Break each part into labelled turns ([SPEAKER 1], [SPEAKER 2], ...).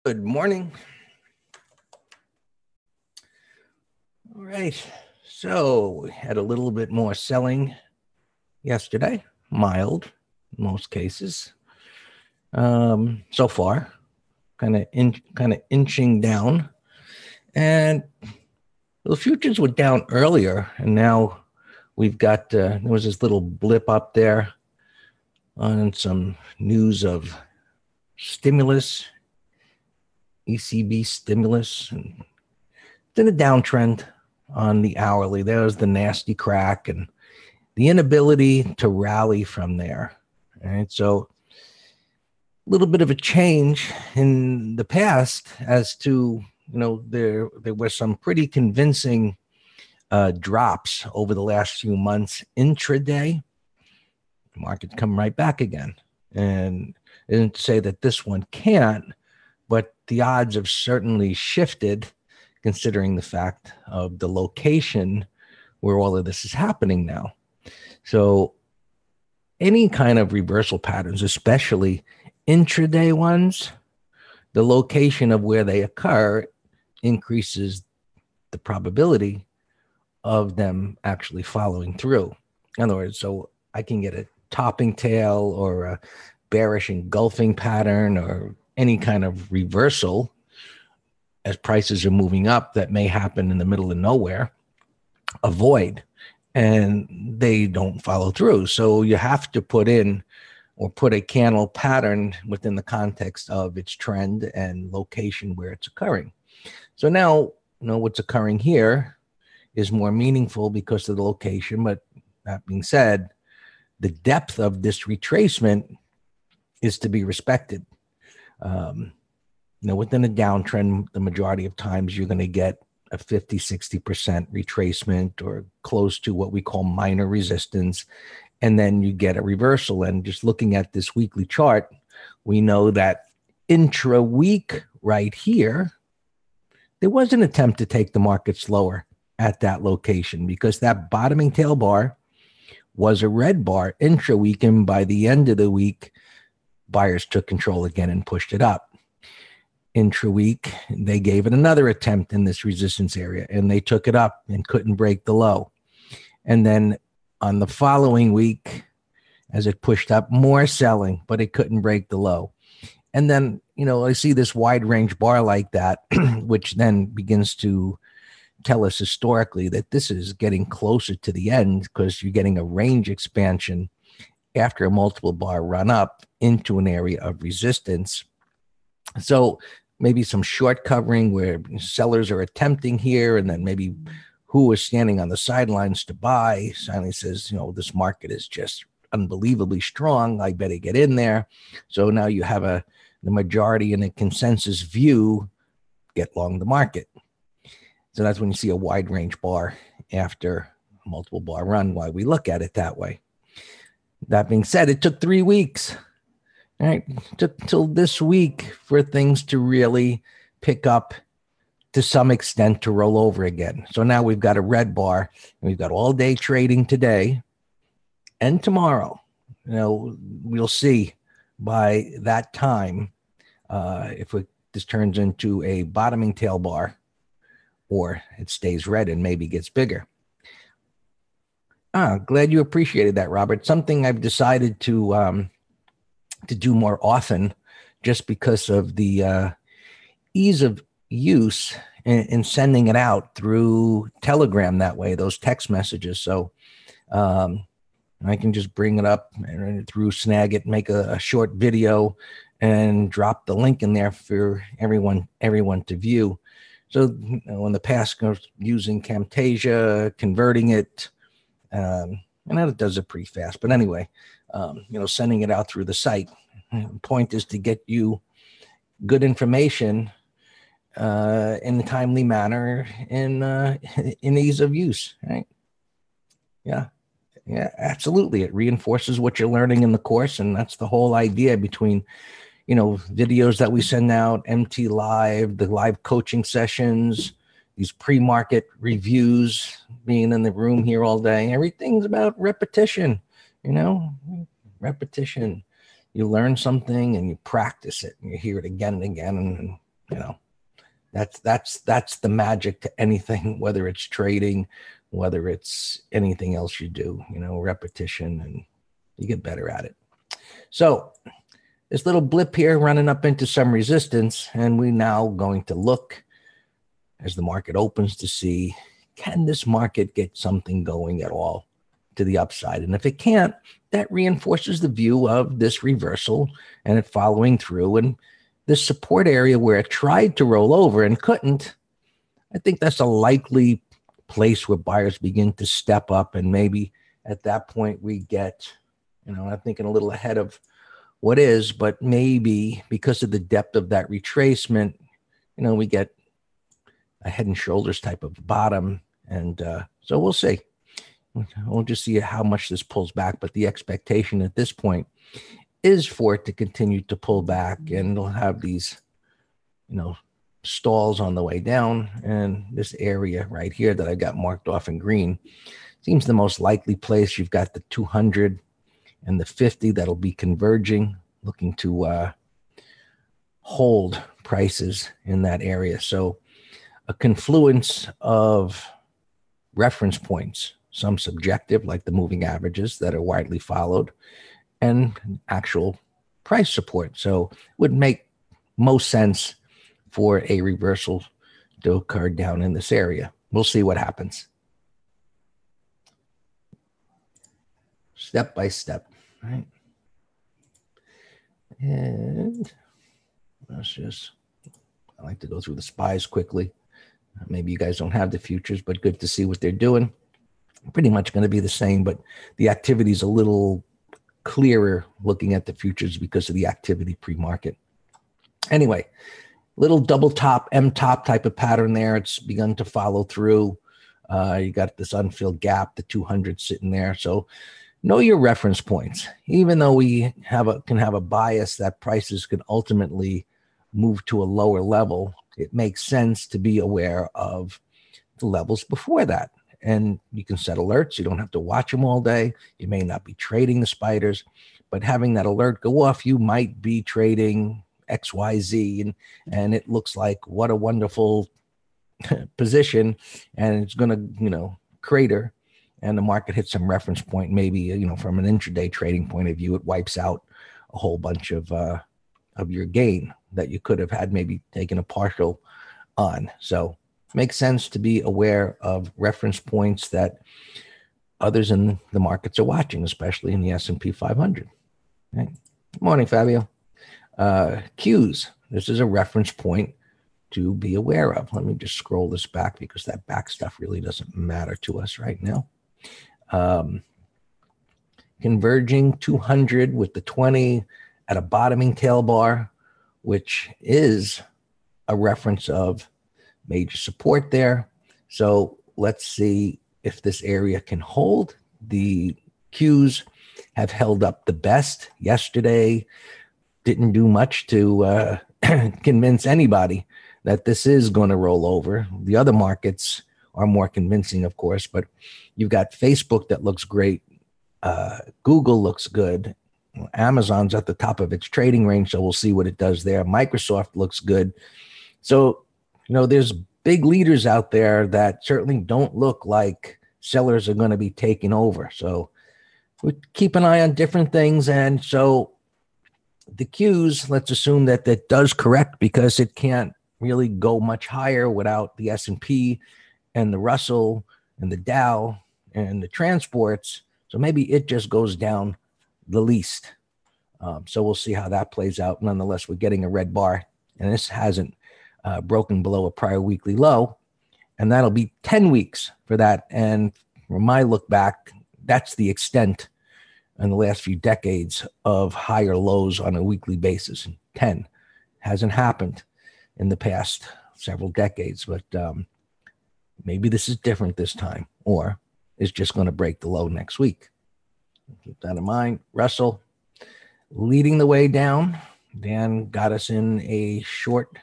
[SPEAKER 1] Good morning. All right. So we had a little bit more selling yesterday, mild in most cases. So far, kind of inching down. And the futures were down earlier, and now we've got there was this little blip up there on some news of stimulus, ECB stimulus, and then a downtrend on the hourly. There's the nasty crack and the inability to rally from there. All right. So a little bit of a change in the past as to, there were some pretty convincing drops over the last few months intraday. The market's come right back again. And I didn't say that this one can't, but the odds have certainly shifted considering the fact of the location where all of this is happening now. So any kind of reversal patterns, especially intraday ones, the location of where they occur increases the probability of them actually following through. In other words, so I can get a topping tail or a bearish engulfing pattern or any kind of reversal as prices are moving up that may happen in the middle of nowhere, avoid, and they don't follow through. So you have to put in or put a candle pattern within the context of its trend and location where it's occurring. So now, what's occurring here is more meaningful because of the location. But that being said, the depth of this retracement is to be respected. Within a downtrend, the majority of times you're going to get a 50, 60% retracement or close to what we call minor resistance. And then you get a reversal. And just looking at this weekly chart, we know that intra-week right here, there was an attempt to take the markets lower at that location because that bottoming tail bar was a red bar intra-week. And by the end of the week, buyers took control again and pushed it up. Intra-week, they gave it another attempt in this resistance area, and they took it up and couldn't break the low. And then on the following week, as it pushed up, more selling, but it couldn't break the low. And then, I see this wide range bar like that, which then begins to tell us historically that this is getting closer to the end because you're getting a range expansion after a multiple bar run up into an area of resistance. So maybe some short covering where sellers are attempting here, and then maybe who is standing on the sidelines to buy suddenly says, this market is just unbelievably strong. I better get in there. So now you have the majority in a consensus view get long the market. So that's when you see a wide range bar after a multiple bar run, why we look at it that way. That being said, it took 3 weeks. All right, it took till this week for things to really pick up to some extent to roll over again. So now we've got a red bar, and we've got all day trading today and tomorrow. We'll see by that time if this turns into a bottoming tail bar or it stays red and maybe gets bigger. Glad you appreciated that, Robert. Something I've decided to do more often just because of the ease of use in sending it out through Telegram that way, those text messages. So I can just bring it up and through Snagit, make a short video and drop the link in there for everyone to view. So in the past, I was using Camtasia, converting it, and that does it pretty fast. But anyway, sending it out through the site. The point is to get you good information in a timely manner in ease of use, right? Yeah, absolutely. It reinforces what you're learning in the course, and that's the whole idea between, videos that we send out, MT Live, the live coaching sessions, these pre-market reviews, being in the room here all day. Everything's about repetition, repetition. You learn something and you practice it and you hear it again and again. And you know, that's the magic to anything, whether it's trading, whether it's anything else you do, repetition, and you get better at it. So this little blip here running up into some resistance, and we now going to look as the market opens to see, can this market get something going at all to the upside? And if it can't, that reinforces the view of this reversal and it following through. And this support area where it tried to roll over and couldn't, I think that's a likely place where buyers begin to step up. And maybe at that point we get, I'm thinking a little ahead of what is, but maybe because of the depth of that retracement, we get a head and shoulders type of bottom. And so we'll see. We'll just see how much this pulls back. But the expectation at this point is for it to continue to pull back, and it'll have these, stalls on the way down. And this area right here that I got marked off in green seems the most likely place. You've got the 200 and the 50 that'll be converging, looking to hold prices in that area. So a confluence of reference points, some subjective like the moving averages that are widely followed, and actual price support. So it would make most sense for a reversal to occur down in this area. We'll see what happens. Step by step, right? And I like to go through the SPYs quickly. Maybe you guys don't have the futures, but good to see what they're doing. Pretty much going to be the same, but the activity is a little clearer looking at the futures because of the activity pre-market. Anyway, little double top, M top type of pattern there. It's begun to follow through. You got this unfilled gap, the 200 sitting there. So know your reference points. Even though we can have a bias that prices can ultimately move to a lower level, it makes sense to be aware of the levels before that. And you can set alerts. You don't have to watch them all day. You may not be trading the spiders, but having that alert go off, you might be trading XYZ, and it looks like what a wonderful position, and it's going to, crater, and the market hits some reference point. Maybe, from an intraday trading point of view, it wipes out a whole bunch of your gain that you could have had maybe taken a partial on. So makes sense to be aware of reference points that others in the markets are watching, especially in the S&P 500. Right? Good morning, Fabio. Qs. This is a reference point to be aware of. Let me just scroll this back because that back stuff really doesn't matter to us right now. Converging 200 with the 20 at a bottoming tail bar, which is a reference of major support there. So let's see if this area can hold. The Qs have held up the best. Yesterday didn't do much to convince anybody that this is going to roll over. The other markets are more convincing, of course, but you've got Facebook that looks great. Google looks good. Amazon's at the top of its trading range, so we'll see what it does there. Microsoft looks good. So, there's big leaders out there that certainly don't look like sellers are going to be taking over. So we keep an eye on different things. And so the Qs, let's assume that that does correct because it can't really go much higher without the S&P and the Russell and the Dow and the transports. So maybe it just goes down the least. So we'll see how that plays out. Nonetheless, we're getting a red bar, and this hasn't broken below a prior weekly low, and that'll be 10 weeks for that. And from my look back, that's the extent in the last few decades of higher lows on a weekly basis. 10 hasn't happened in the past several decades, but maybe this is different this time, or it's just going to break the low next week. Keep that in mind. Russell leading the way down. Dan got us in a short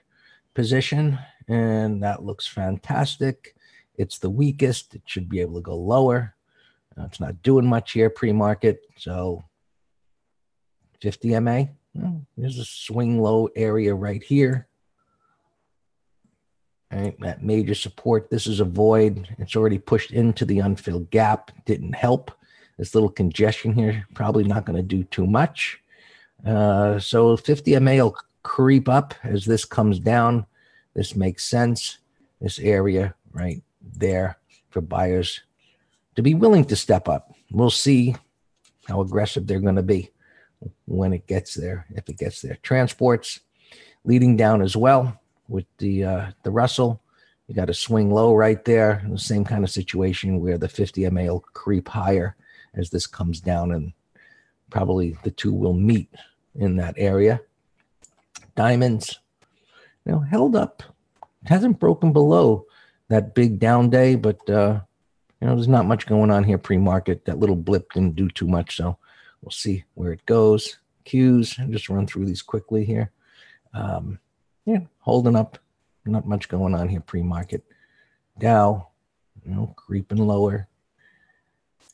[SPEAKER 1] position, and that looks fantastic. It's the weakest. It should be able to go lower. It's not doing much here pre-market. So 50 MA, there's a swing low area right here. right? That major support, this is a void. It's already pushed into the unfilled gap. Didn't help. This little congestion here, probably not going to do too much. So 50 MA will creep up as this comes down. This makes sense. This area right there for buyers to be willing to step up. We'll see how aggressive they're going to be when it gets there, if it gets there. Transports leading down as well with the Russell. You got a swing low right there. The same kind of situation where the 50 MA will creep higher as this comes down, and probably the two will meet in that area. Diamonds, held up. It hasn't broken below that big down day, but there's not much going on here pre-market. That little blip didn't do too much, so we'll see where it goes. Qs, I'll just run through these quickly here. Holding up. Not much going on here pre-market. Dow, creeping lower.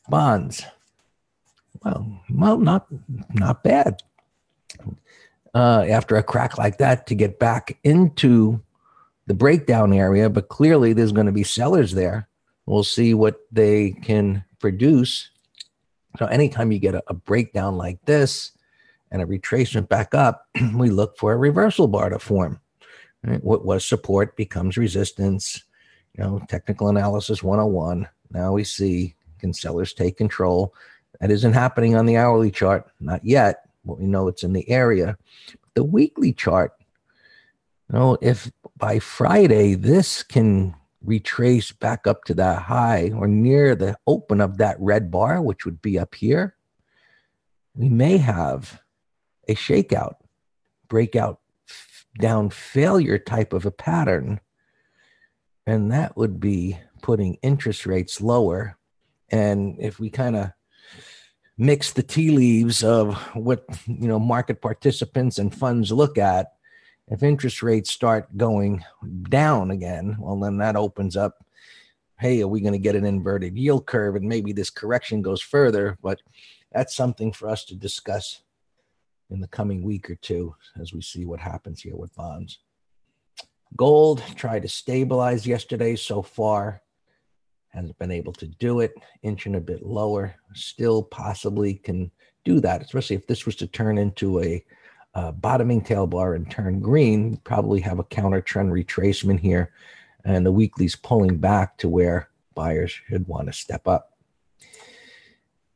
[SPEAKER 1] Bonds, well, not bad. After a crack like that, to get back into the breakdown area, but clearly there's going to be sellers there. We'll see what they can produce. So anytime you get a breakdown like this and a retracement back up, we look for a reversal bar to form. Right? What was support becomes resistance. Technical analysis 101. Now we see, can sellers take control? That isn't happening on the hourly chart, not yet, but we know it's in the area. The weekly chart, if by Friday this can retrace back up to that high or near the open of that red bar, which would be up here, we may have a shakeout, breakout, down failure type of a pattern. And that would be putting interest rates lower. And if we kind of mix the tea leaves of what market participants and funds look at, if interest rates start going down again, well, then that opens up, hey, are we going to get an inverted yield curve? And maybe this correction goes further, but that's something for us to discuss in the coming week or two as we see what happens here with bonds. Gold tried to stabilize yesterday so far. Hasn't been able to do it, inching a bit lower. Still possibly can do that, especially if this was to turn into a bottoming tail bar and turn green. Probably have a counter trend retracement here, and the weekly's pulling back to where buyers should want to step up.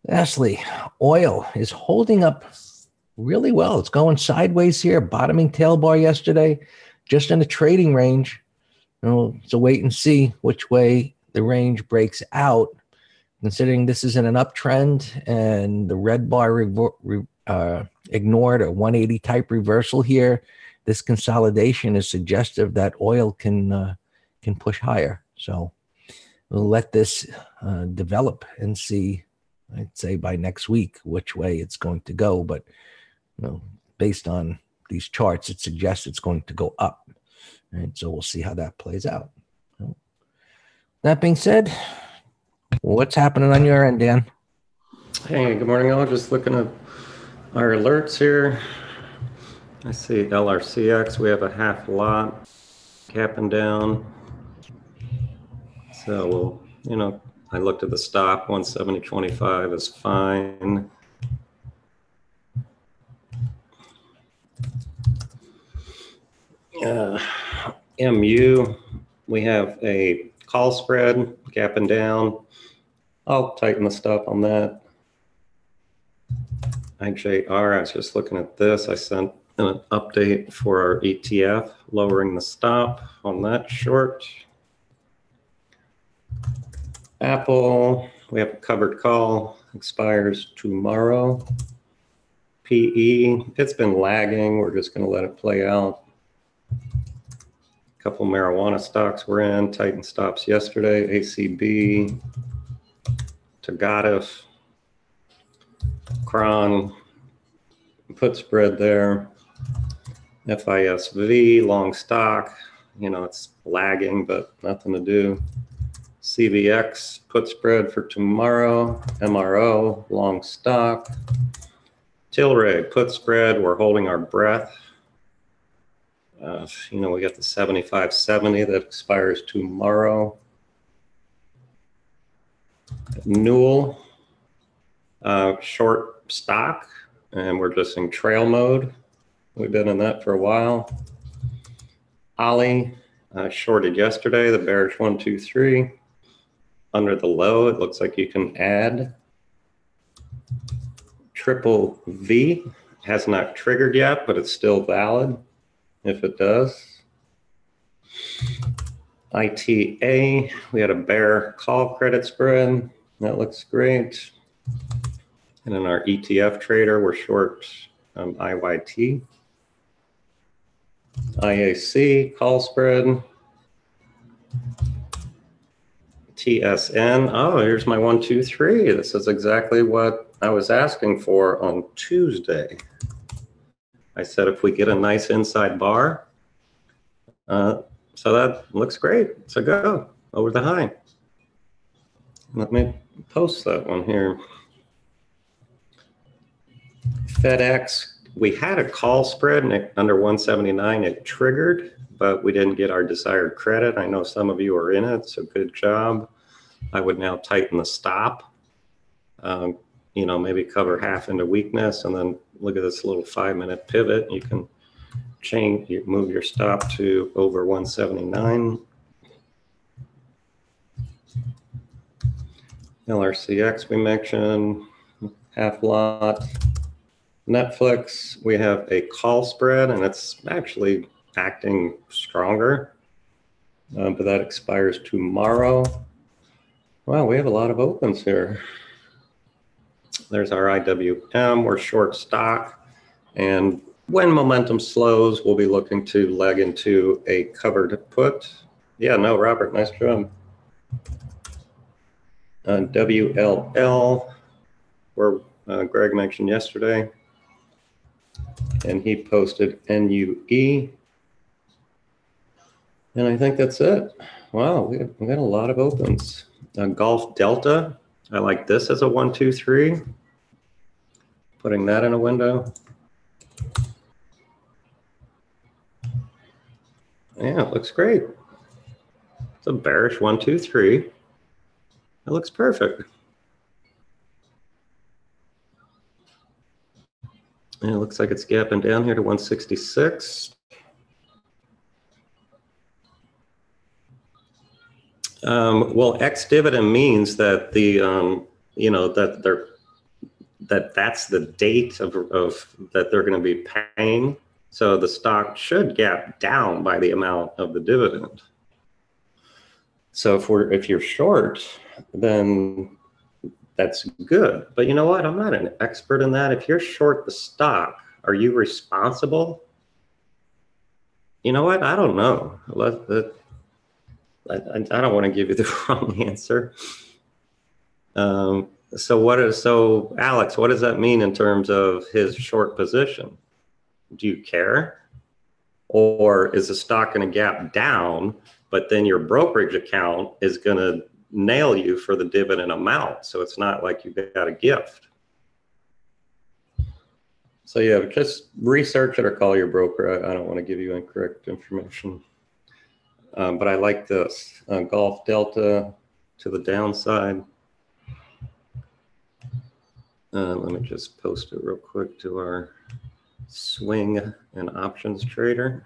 [SPEAKER 1] Lastly, oil is holding up really well. It's going sideways here, bottoming tail bar yesterday, just in the trading range. So wait and see which way the range breaks out, considering this is in an uptrend and the red bar ignored a 180 type reversal here. This consolidation is suggestive that oil can push higher. So we'll let this develop and see, I'd say by next week, which way it's going to go. But based on these charts, it suggests it's going to go up. Right? So we'll see how that plays out. That being said, what's happening on your end, Dan?
[SPEAKER 2] Hey, good morning, all. Just looking at our alerts here. I see LRCX, we have a half lot capping down. So we'll, I looked at the stop, 170.25 is fine. MU, we have a call spread gapping down. I'll tighten the stop on that. IJR, I was just looking at this. I sent an update for our ETF, lowering the stop on that short. Apple, we have a covered call, expires tomorrow. PE, it's been lagging. We're just going to let it play out. A couple marijuana stocks we're in, tighten stops yesterday, ACB, Tagatif, Cron, put spread there. FISV, long stock, it's lagging, but nothing to do. CVX, put spread for tomorrow. MRO, long stock. Tilray, put spread, we're holding our breath. You know, we got the 75.70 that expires tomorrow. Newell, short stock, and we're just in trail mode. We've been in that for a while. Ollie, shorted yesterday, the bearish 1, 2, 3. Under the low, it looks like you can add. Triple V has not triggered yet, but it's still valid if it does. ITA, we had a bear call credit spread. That looks great. And in our ETF trader, we're short IYT. IAC, call spread. TSN, oh, here's my 1, 2, 3. This is exactly what I was asking for on Tuesday. I said if we get a nice inside bar, so that looks great. It's a go over the high. Let me post that one here. FedEx, we had a call spread and under 179, it triggered, but we didn't get our desired credit. I know some of you are in it, so good job. I would now tighten the stop. You know, maybe cover half into weakness, and then look at this little 5-minute pivot. You can change, you move your stop to over 179. LRCX we mentioned, half lot. Netflix, we have a call spread, and it's actually acting stronger, but that expires tomorrow. Wow, we have a lot of opens here. There's our IWM, we're short stock, and when momentum slows, we'll be looking to leg into a covered put. Yeah, no, Robert, nice job. WLL, where Greg mentioned yesterday, and he posted NUE. And I think that's it. Wow, we got a lot of opens. Gulf Delta, I like this as a 1, 2, 3. Putting that in a window. Yeah, it looks great. It's a bearish 1, 2, 3. It looks perfect. And it looks like it's gapping down here to 166. Well, ex-dividend means that the you know, that's the date of that they're going to be paying. So the stock should gap down by the amount of the dividend. So if you're short, then that's good. But you know what? I'm not an expert in that. If you're short the stock, are you responsible? You know what? I don't know. I don't want to give you the wrong answer. So Alex, what does that mean in terms of his short position? Do you care? Or is the stock going to gap down, but then your brokerage account is going to nail you for the dividend amount? So it's not like you got a gift. So yeah, just research it or call your broker. I don't want to give you incorrect information. But I like this. Gulf Delta to the downside. Let me just post it real quick to our swing and options trader.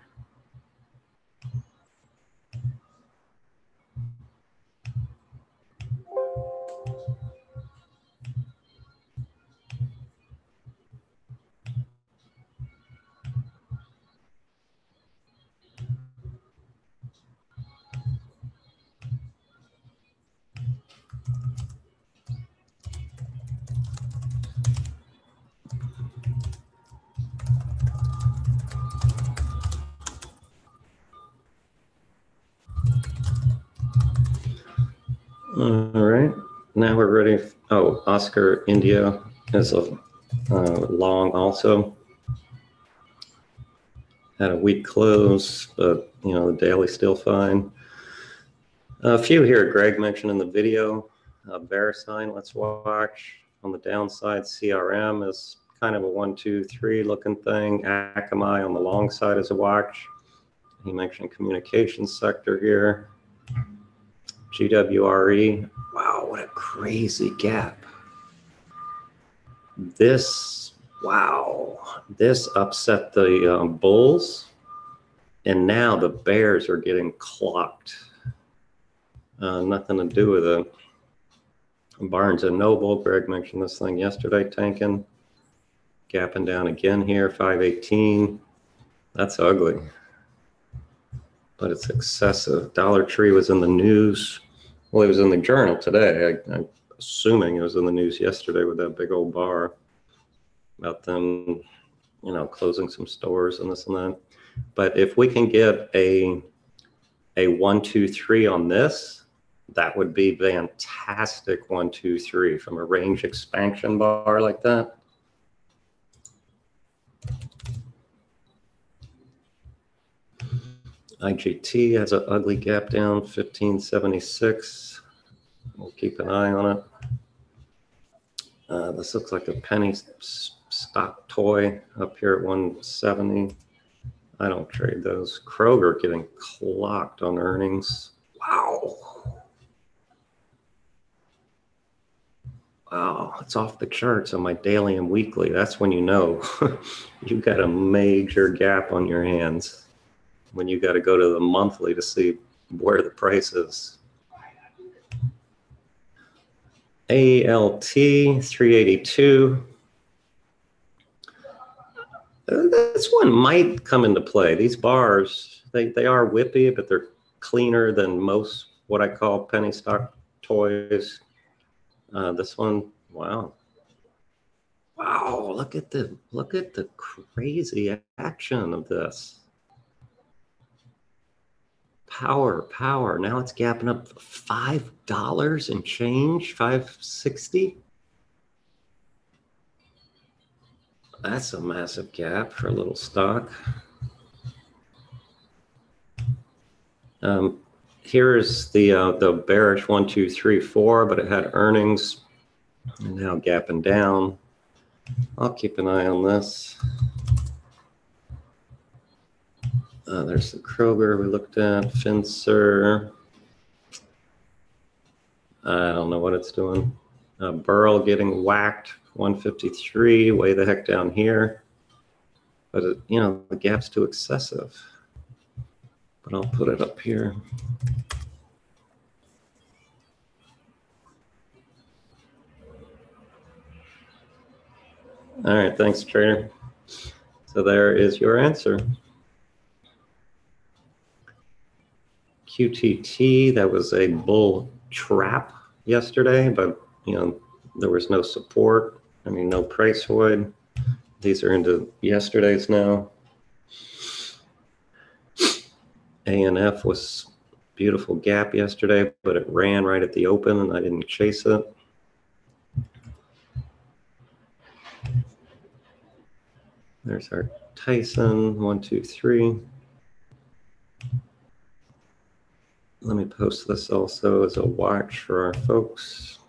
[SPEAKER 2] All right, now we're ready. Oh, Oscar India is a long also. Had a weak close, but you know, the daily's still fine. A few here Greg mentioned in the video. Bear sign, let's watch. On the downside, CRM is kind of a 1, 2, 3 looking thing. Akamai on the long side is a watch. He mentioned communication sector here. GWRE. Wow, what a crazy gap. This, wow, this upset the bulls, and now the bears are getting clocked. Nothing to do with it. Barnes and Noble, Greg mentioned this thing yesterday, tanking. Gapping down again here, 518. That's ugly. But it's excessive. Dollar Tree was in the news. Well, it was in the Journal today. I'm assuming it was in the news yesterday with that big old bar about them, you know, closing some stores and this and that. But if we can get a 1, 2, 3 on this, that would be fantastic. 1, 2, 3 from a range expansion bar like that. IGT has an ugly gap down, 1576. We'll keep an eye on it. This looks like a penny stock toy up here at 170. I don't trade those. Kroger getting clocked on earnings. Wow. Wow, it's off the charts on my daily and weekly. That's when you know you've got a major gap on your hands. When you got to go to the monthly to see where the price is. ALT 382. This one might come into play. These bars, they are whippy, but they're cleaner than most what I call penny stock toys. This one, wow. Wow, look at the crazy action of this. Power. Now it's gapping up $5 and change, 560. That's a massive gap for a little stock. Here's the bearish 1, 2, 3, 4, but it had earnings and now gapping down. I'll keep an eye on this. There's the Kroger we looked at, Finser. I don't know what it's doing. Burl getting whacked, 153, way the heck down here. But, you know, the gap's too excessive. But I'll put it up here. All right, thanks, trader. So there is your answer. QTT, that was a bull trap yesterday, but you know there was no support. I mean, no price void. These are into yesterday's now. ANF was beautiful gap yesterday, but it ran right at the open and I didn't chase it. There's our Tyson, 1, 2, 3. Let me post this also as a watch for our folks.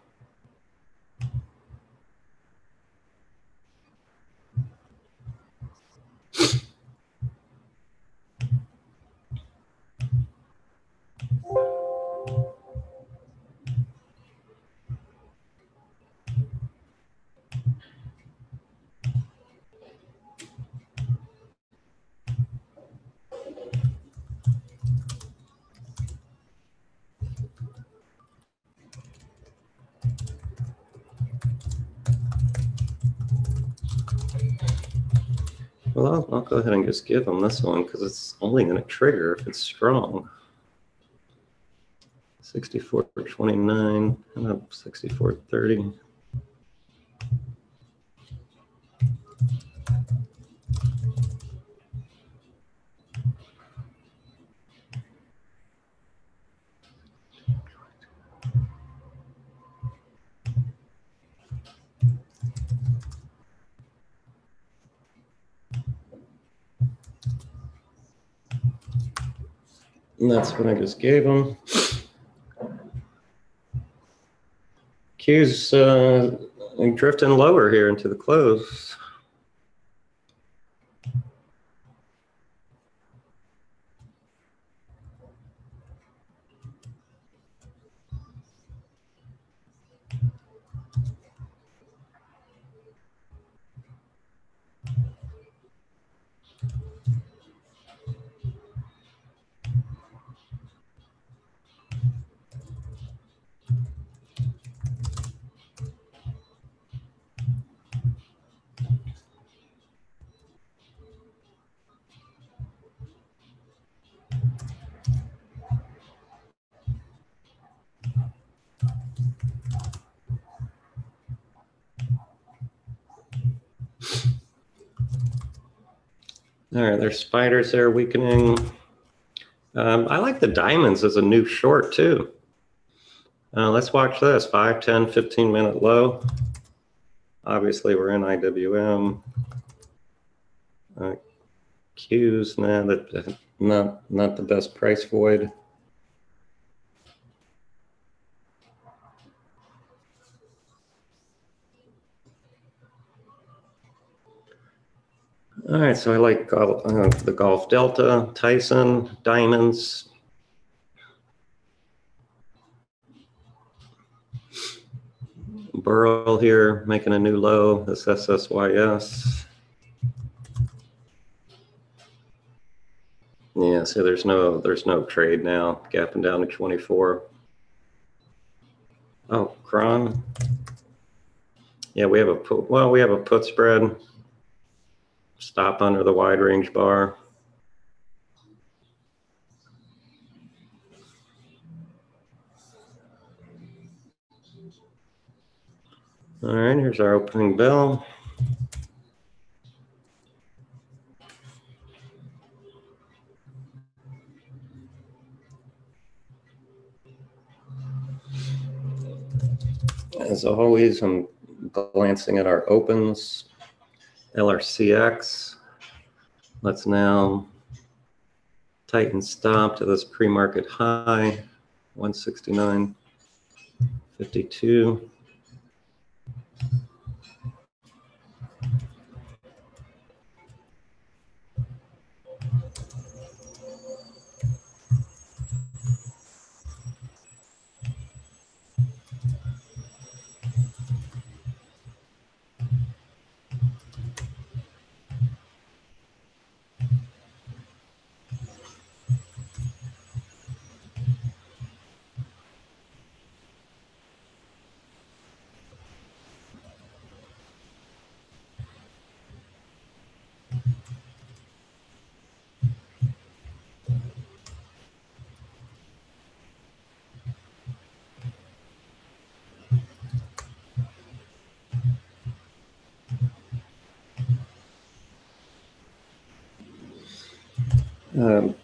[SPEAKER 2] Well, I'll go ahead and just give them this one because it's only going to trigger if it's strong. 64.29 and up 64.30. And that's what I just gave them. Q's drifting lower here into the close. All right, there's spiders there weakening. I like the diamonds as a new short too. Let's watch this, 5, 10, 15-minute low. Obviously, we're in IWM. Qs, nah, that not the best price void. All right, so I like the Gulf Delta, Tyson, diamonds. Burl here making a new low, this SSYS. Yeah, so there's no trade now, gapping down to 24. Oh, Cron. Yeah, we have a put spread. Stop under the wide range bar. All right, here's our opening bell. As always, I'm glancing at our opens. LRCX. Let's now tighten stop to this pre-market high, 169.52.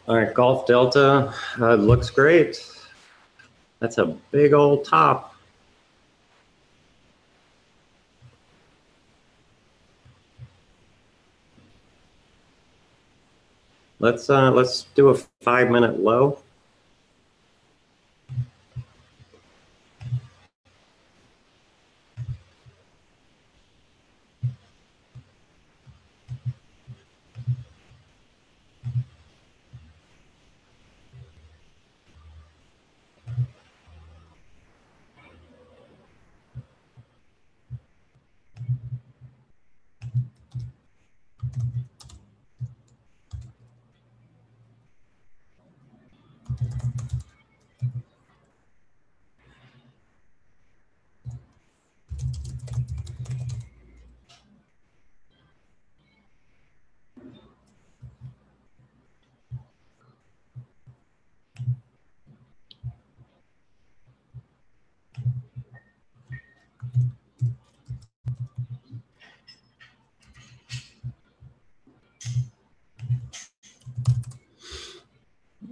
[SPEAKER 2] All right, Gulf Delta looks great. That's a big old top. Let's do a 5-minute low.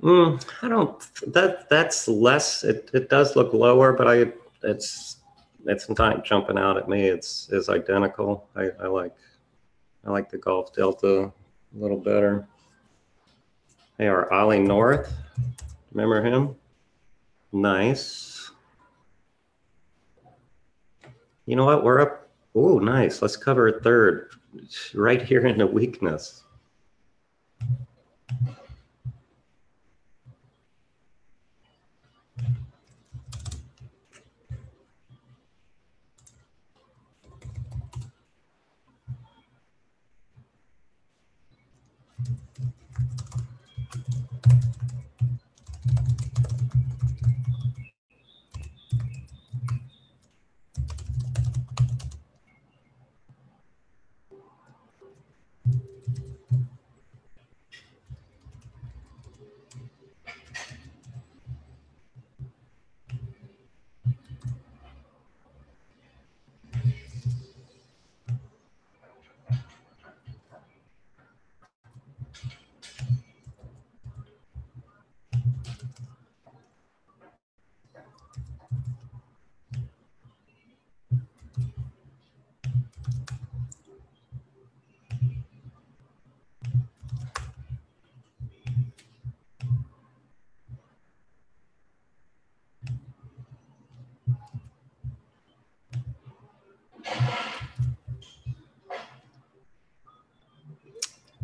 [SPEAKER 2] I don't. That's less. It does look lower, but it's not jumping out at me. It's identical. I like the Gulf Delta a little better. Hey, our Ollie North. Remember him? Nice. You know what? We're up. Oh, nice. Let's cover a third. Right here in the weakness.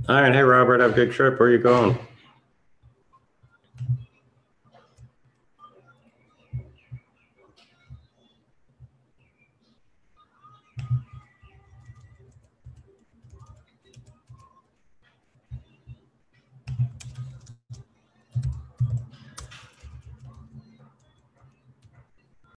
[SPEAKER 2] All right. Hey, Robert, have a good trip. Where are you going?